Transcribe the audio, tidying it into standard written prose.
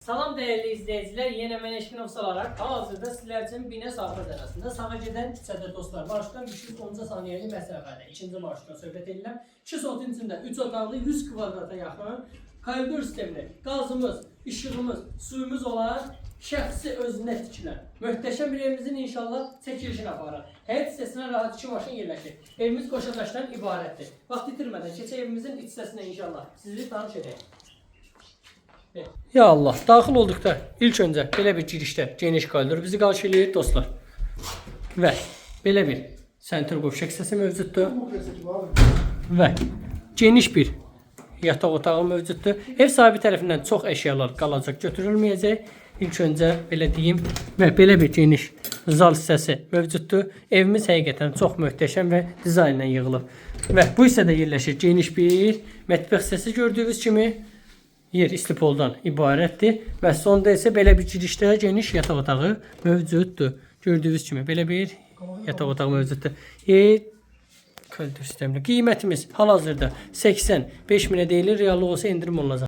Salam değerli izleyiciler, yine mən Eşkin Ofsal olarak hal-hazırda sizler için Bine Sahafət arasında sağa gedən küçədə dostlar, marşrutdan 310 saniyeli məsafədə ikinci marşrutdan söhbət edirəm. 2 sotun içində 3 otaqlı 100 kvadrata yaxın koridor sistemli qazımız, işığımız, suyumuz olan şəxsi özünə tikilən möhtəşəm bir evimizin inşallah çəkilişini aparır. Həyət hissəsinə rahat 2 maşın yerləşir. Evimiz qoşadaşdan ibarətdir. Vaxt itirmədən keçək evimizin iç hissəsinə inşallah sizi tanış edək. Ya Allah, daxil olduqda ilk öncə belə bir girişdə geniş koridor bizi qarşılayır dostlar. Və belə bir sentr qovşaq hissəsi mövcuddur. Və geniş bir yataq otağı mövcuddur. Ev sahibi tərəfindən çox əşyalar qalacaq, götürülməyəcək. İlk öncə belə deyim və belə bir geniş zal hissəsi mövcuddur. Evimiz həqiqətən çox möhtəşəm və dizaynla yığılıb. Və bu hissədə yerləşir geniş bir mətbəx hissəsi gördüyünüz kimi. Yer istipoldan ibarətdir və sonda isə belə bir girişdə geniş yataq otağı mövcuddur. Gördüyünüz kimi belə bir yataq otağı mövcuddur. Koridor sistemli. Qiymətimiz hal-hazırda 85 minə deyilir, reallıq olsa endirim olunacaq.